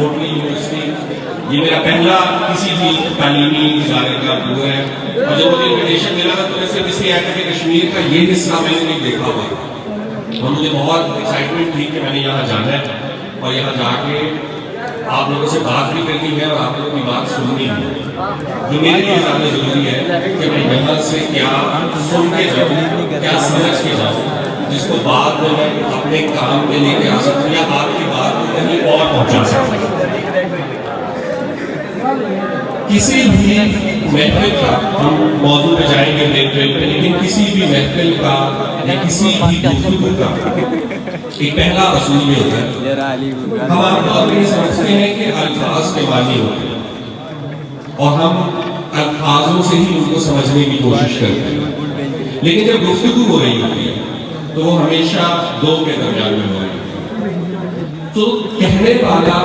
मोटली university. ये मेरा पहला किसी भी तालीमी इदारे का टूर है, और जब मुझे इन्विटेशन मिला था तो मैं सिर्फ इसलिए आया था कि कश्मीर का ये हिस्सा मैंने नहीं देखा हुआ, और मुझे बहुत एक्साइटमेंट थी कि मैंने यहाँ जाना है और यहाँ जाके आप लोगों से बात भी करनी है और आप लोगों की बात सुननी है, जो मेरे लिए ज़्यादा जरूरी है कि मैं यहाँ से क्या सुन के जाऊँ, क्या समझ के जाऊँ, जिसको बाद में मैं अपने काम में लेके आ सकूँ या आपकी बात को कहीं और पहुँचा सकूँ। किसी भी महफिल का हम मौजूद पे जाएंगे ब्रेक पे, लेकिन किसी भी महफिल का या किसी भी गुफ्तगू का एक पहला असूल ये होता है, हम आमतौर पर ये समझते हैं कि अल्फाज के मानी होते हैं और हम अल्फाजों से ही उनको समझने की कोशिश करते हैं, लेकिन जब गुफ्तगू हो रही होती है तो वो हमेशा दो के दरमियान में हो रही है। तो कहने वाला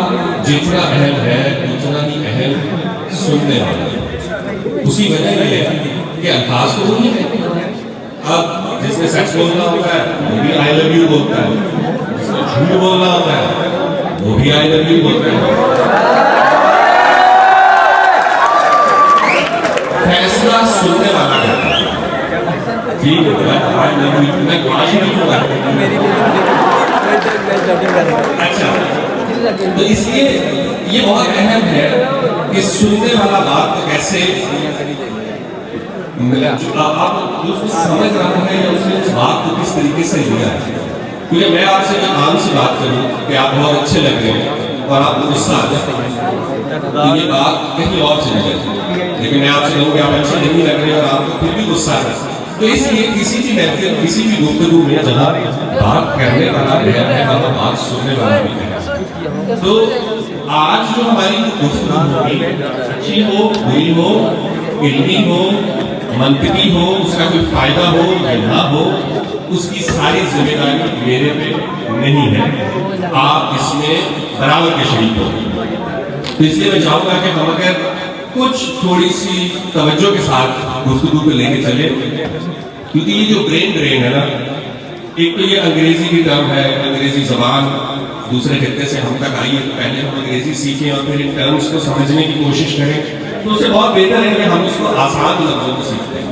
जितना अहम है उतना ही अहम सुनने वाला है। उसी वजह ये है कि अल्फाज तो वही है। अब जिसने सच बोलना होता है वो भी आई लव यू बोलता है, जिसको झूठ बोलना होता है वो भी आई लव यू बोलता है। फैसला सुनने वाला है। ठीक है, आई लव यू मैं काश नहीं होगा। अच्छा, तो इसलिए ये बहुत अहम है कि सुनने वाला बात कैसे आप उसको समझ रहा है या उसने उस बात को किस तरीके से लिया है। क्योंकि मैं आपसे आम से बात करूं कि आप बहुत अच्छे लग रहे हैं और आप गुस्सा आ जाते हैं तो ये बात कहीं और चली जाती है, लेकिन मैं आपसे कहूँ कि आप अच्छे नहीं लग रहे और आपको फिर भी गुस्सा आ रहा है। तो इसलिए किसी भी महफिल किसी भी गुफ्तगू में जहाँ बात करने वाला है वहाँ बात सुनने वाला भी है। तो आज जो हमारी गुफ्तगू होगी अच्छी हो, बुरी हो, इल्मी हो, मंतकी हो, उसका कोई फायदा हो या ना हो, उसकी सारी जिम्मेदारी मेरे पे नहीं है, आप इसमें बराबर के शरीक हो। तो इसलिए मैं चाहूंगा कि हम अगर कुछ थोड़ी सी तवज्जो के साथ गुफ्तगू पे लेके चले, क्योंकि ये जो ब्रेन ड्रेन है ना, एक तो ये अंग्रेजी की टर्म है, अंग्रेजी जबान दूसरे खित्ते से हम तक आई है, तो पहले हम अंग्रेजी सीखें और फिर इन टर्म्स को समझने की कोशिश करें, तो उससे बहुत बेहतर है कि हम उसको आसान लफ्जों में सीखते हैं।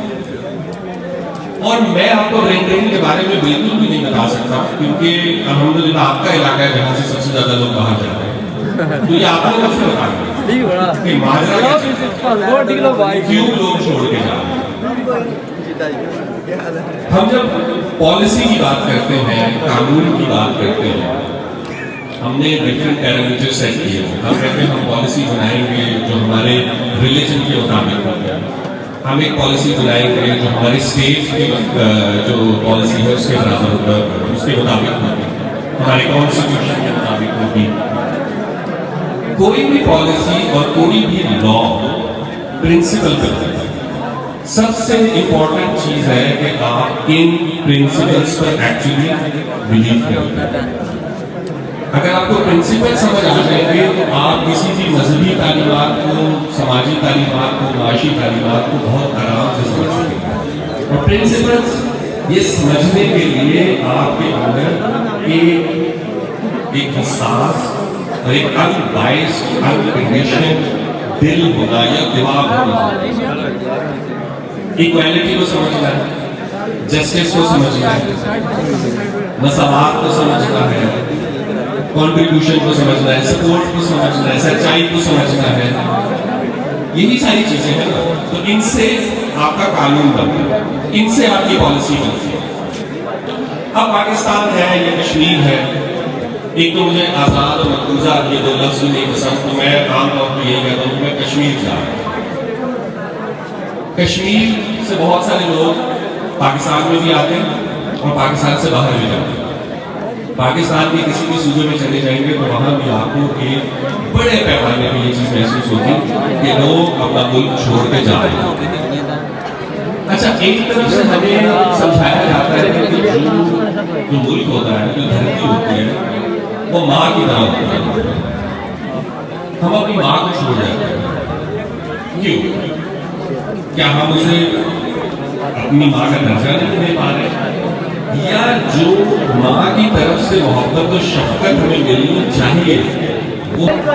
और मैं आपको ब्रेन ड्रेन के बारे में बिल्कुल भी नहीं बता सकता, क्योंकि अल्हम्दुलिल्लाह आपका इलाका है जहाँ से सबसे ज्यादा लोग बाहर जाते हैं, तो ये आपको मुझे बताएंगे कि माजरा क्यों लोग छोड़ के जा रहे हैं। हम जब पॉलिसी की बात करते हैं, कानून की बात करते हैं, हमने डिफरेंट पैरामीटर सेट किए हैं। हम कहते हैं हम पॉलिसी बनाएंगे जो हमारे रिलीजन के मुताबिक होगी, हम एक पॉलिसी बनाएंगे जो हमारी स्टेट की जो पॉलिसी है उसके बराबर उसके मुताबिक होगी, हमारे कॉन्स्टिट्यूशन के मुताबिक होगी। कोई भी पॉलिसी और कोई भी लॉ प्रिंसिपल पे सबसे इंपॉर्टेंट चीज है कि आप इन प्रिंसिपल्स पर एक्चुअली बिलीव करें। अगर आपको प्रिंसिपल समझ आ जाएंगे तो आप किसी भी मजहबी तालीमात को, समाजी तालीमात को, माशी तालीमात को बहुत आराम से समझ सकेंगे। और प्रिंसिपल्स ये समझने के लिए आपके अंदर एक हिसास और एक अनबाइस्ड अनकंडीशनड दिल होना या दिमाग होना। इक्वालिटी को समझना है, जस्टिस को समझना है, मसावात को समझना है, कॉन्ट्रीब्यूशन को समझना है, सपोर्ट को समझना है, सच्चाई को समझना है, यही सारी चीजें हैं ना। तो इनसे आपका कानून बनता है, इनसे आपकी पॉलिसी बनती है। अब पाकिस्तान है या कश्मीर है, एक तो मुझे आजाद और मकबूजा ये दो लफ्ज नहीं पसंद, तो मैं आमतौर पर यही कहता हूँ कि मैं कश्मीर जा रहा हूँ। कश्मीर से बहुत सारे लोग पाकिस्तान में भी आते हैं और पाकिस्तान से बाहर भी जाते हैं। पाकिस्तान के किसी भी सूबे में चले जाएंगे तो वहाँ भी आपको एक बड़े पैमाने पर ये चीज़ महसूस होगी कि लोग अपना मुल्क छोड़ के जा रहे हैं। अच्छा, एक तरफ से हमें समझाया जाता है कि जो मुल्क होता है, जो धरती होती है, वो माँ की तरह होती है। हम अपनी माँ को छोड़ जाते हैं, क्यों? क्या हम उसे अपनी माँ का दर्जा नहीं दे पा रहे, या जो माँ की तरफ से मोहब्बत और शफकत हमें मिलनी चाहिए वो मेरा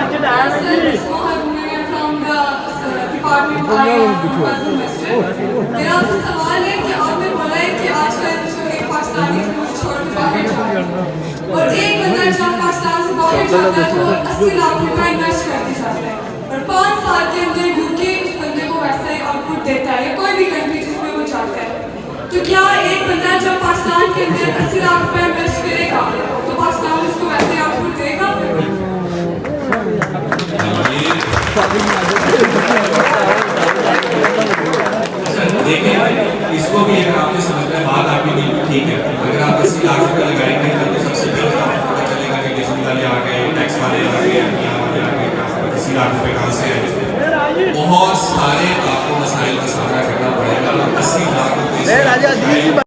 आपसे सवाल है कि आपने बोला है कि आजकल जो एक पाकिस्तानी छोड़ के बाहर जाता है और एक बंदा जब पाकिस्तान से बाहर जाता है तो 80 लाख रुपए इन्वेस्ट करके जाता है और 5 साल के अंदर यूके उस बंदे को वैसा ही आउटपुट देता है, कोई भी कंट्री जिसमें वो जाता है। तो क्या एक बंदा जब पाकिस्तान के अंदर 80 लाख रुपए इन्वेस्ट करेगा तो पाकिस्तान उसको वैसे आउटपुट देगा? देखिए, इसको भी अगर आपके समझ में बात आपकी बिल्कुल ठीक है। अगर आप 80 लाख रुपए लगाएंगे तो सबसे पहले आपको पता चलेगा कि डिजिटल वाले आ गए, टैक्स वाले आ गए, यहाँ वाले आ गए, 80 लाख रुपए कहाँ से आए। बहुत सारे आपको मसाइल का सामना करना पड़ेगा। 80 लाख रुपए